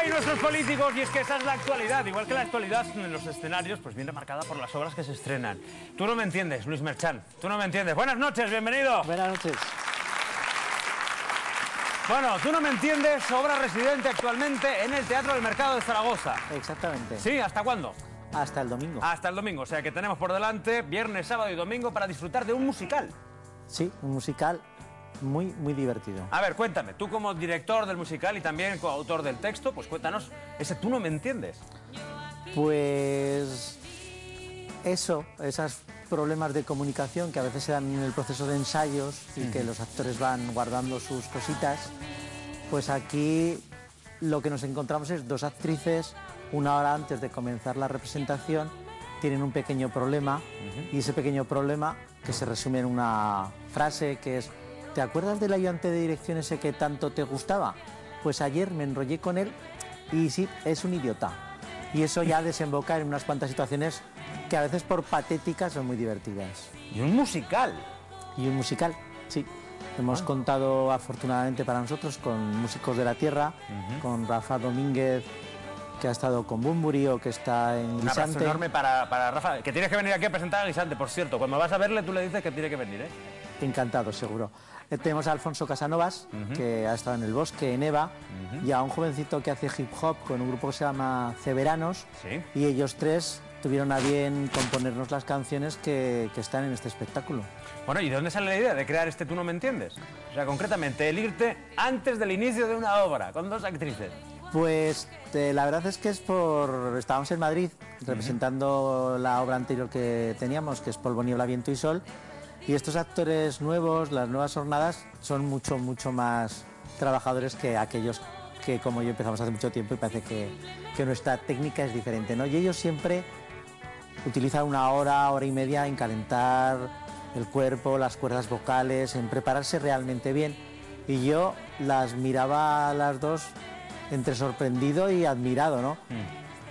¡Ay, nuestros políticos! Y es que esa es la actualidad. Igual que la actualidad en los escenarios, pues viene marcada por las obras que se estrenan. Tú no me entiendes, Luis Merchán. Tú no me entiendes. Buenas noches, bienvenido. Buenas noches. Bueno, tú no me entiendes, obra residente actualmente en el Teatro del Mercado de Zaragoza. Exactamente. ¿Sí? ¿Hasta cuándo? Hasta el domingo. Hasta el domingo. O sea que tenemos por delante viernes, sábado y domingo para disfrutar de un musical. Sí, un musical muy divertido. A ver, cuéntame, tú como director del musical y también coautor del texto, pues cuéntanos, ese tú no me entiendes. Pues eso, esos problemas de comunicación que a veces se dan en el proceso de ensayos y que los actores van guardando sus cositas, pues aquí lo que nos encontramos es dos actrices, una hora antes de comenzar la representación, tienen un pequeño problema y ese pequeño problema, que se resume en una frase que es: ¿te acuerdas del ayudante de dirección ese que tanto te gustaba? Pues ayer me enrollé con él y sí, es un idiota. Y eso ya desemboca en unas cuantas situaciones que a veces por patéticas son muy divertidas. Y un musical. Y un musical, sí. Hemos contado afortunadamente para nosotros con músicos de la tierra, con Rafa Domínguez, que ha estado con Bunbury o que está en Un abrazo Guisante. enorme para Rafa, que tienes que venir aquí a presentar a Guisante, por cierto. Cuando vas a verle, tú le dices que tiene que venir, ¿eh? Encantado, seguro. Tenemos a Alfonso Casanovas, que ha estado en El Bosque, en EVA, y a un jovencito que hace hip hop con un grupo que se llama Ceveranos, Sí. y ellos tres tuvieron a bien componernos las canciones que están en este espectáculo. Bueno, ¿y de dónde sale la idea de crear este Tú no me entiendes? O sea, concretamente, el irte antes del inicio de una obra, con dos actrices. Pues la verdad es que estábamos en Madrid representando la obra anterior que teníamos, que es Polvo, Niebla, Viento y Sol, y estos actores nuevos, las nuevas jornadas, son mucho más trabajadores que aquellos que, como yo, empezamos hace mucho tiempo y parece que nuestra técnica es diferente, ¿no? Y ellos siempre utilizan una hora y media en calentar el cuerpo, las cuerdas vocales, en prepararse realmente bien. Y yo las miraba a las dos entre sorprendido y admirado, ¿no?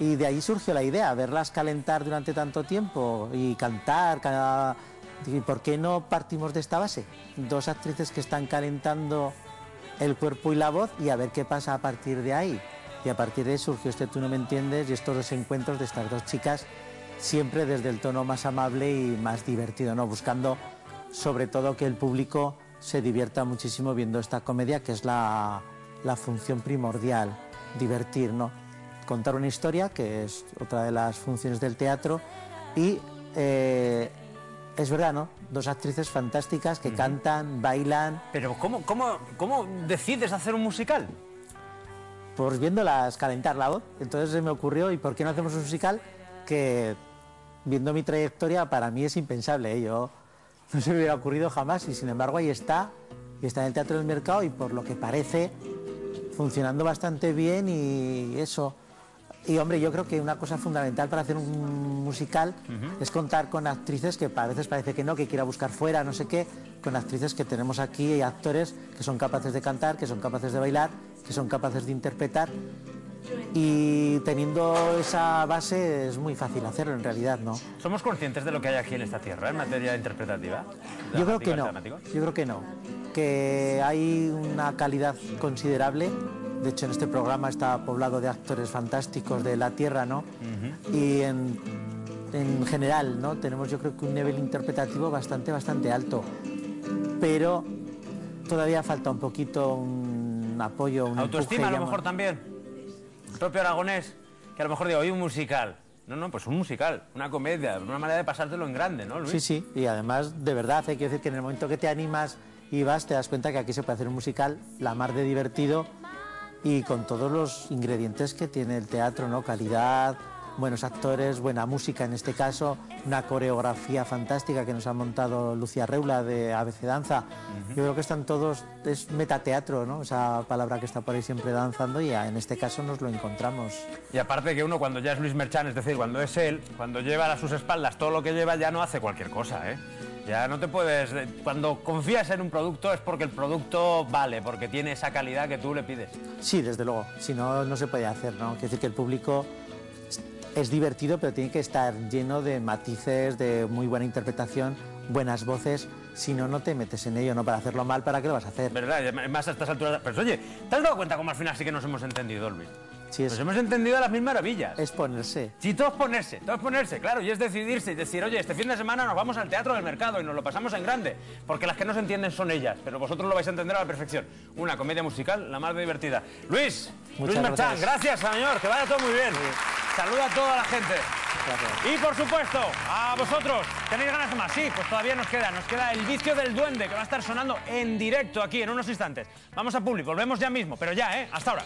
Y de ahí surgió la idea, verlas calentar durante tanto tiempo y cantar. ¿Y por qué no partimos de esta base? Dos actrices que están calentando el cuerpo y la voz y a ver qué pasa a partir de ahí. Y a partir de ahí surgió este Tú no me entiendes y estos dos encuentros de estas dos chicas, siempre desde el tono más amable y más divertido, ¿no? Buscando sobre todo que el público se divierta muchísimo viendo esta comedia, que es la función primordial, divertir, ¿no? Contar una historia, que es otra de las funciones del teatro, y es verdad, ¿no? Dos actrices fantásticas que cantan, bailan. Pero ¿cómo decides hacer un musical? Pues viéndolas calentar la voz. Entonces se me ocurrió, ¿y por qué no hacemos un musical? Que viendo mi trayectoria para mí es impensable, ¿eh? Yo no se me hubiera ocurrido jamás y sin embargo ahí está, y está en el Teatro del Mercado y por lo que parece funcionando bastante bien y eso. Y hombre, yo creo que una cosa fundamental para hacer un musical es contar con actrices que a veces parece que no, que quiera buscar fuera, no sé qué, con actrices que tenemos aquí y actores que son capaces de cantar, que son capaces de bailar, que son capaces de interpretar. Y teniendo esa base es muy fácil hacerlo en realidad, ¿no? ¿Somos conscientes de lo que hay aquí en esta tierra en materia interpretativa? Yo creo que no, ¿Dramáticos? yo creo que no. Que hay una calidad considerable. De hecho, en este programa está poblado de actores fantásticos de la tierra, ¿no? Y en general, ¿no? Tenemos, yo creo que un nivel interpretativo bastante alto. Pero todavía falta un poquito un apoyo, un Autoestima empuje, a lo mejor también. El propio Aragonés, que a lo mejor digo, oye, un musical. No, pues un musical, una comedia, una manera de pasártelo en grande, ¿no, Luis? Sí, y además, de verdad, hay que decir que en el momento que te animas y vas, te das cuenta que aquí se puede hacer un musical la mar de divertido y con todos los ingredientes que tiene el teatro, ¿no? Calidad, buenos actores, buena música en este caso, una coreografía fantástica que nos ha montado Lucía Reula de ABC Danza. Yo creo que están todos, es metateatro, ¿no? Esa palabra que está por ahí siempre danzando y en este caso nos lo encontramos. Y aparte que uno cuando ya es Luis Merchán, es decir, cuando es él, cuando lleva a sus espaldas todo lo que lleva, ya no hace cualquier cosa, ¿eh? Ya no te puedes... Cuando confías en un producto es porque el producto vale, porque tiene esa calidad que tú le pides. Sí, desde luego, si no, no se puede hacer, ¿no? Quiere decir que el público es divertido, pero tiene que estar lleno de matices, de muy buena interpretación, buenas voces. Si no, no te metes en ello, ¿no? Para hacerlo mal, ¿para qué lo vas a hacer? ¿Verdad? Y además a estas alturas... Pero oye, ¿te has dado cuenta cómo al final sí que nos hemos entendido, Luis? Sí, Nos hemos entendido a las mil maravillas. es ponerse. Sí, todo es ponerse, claro, y es decidirse y decir, oye, este fin de semana nos vamos al Teatro del Mercado y nos lo pasamos en grande, porque las que no se entienden son ellas, pero vosotros lo vais a entender a la perfección. Una comedia musical, la más divertida. Luis Merchán, gracias, señor, que vaya todo muy bien. Saluda a toda la gente. Gracias. Y por supuesto, a vosotros, ¿tenéis ganas de más? Sí, pues todavía nos queda El Vicio del Duende, que va a estar sonando en directo aquí en unos instantes. Vamos a Publi, volvemos ya mismo, pero ya, hasta ahora.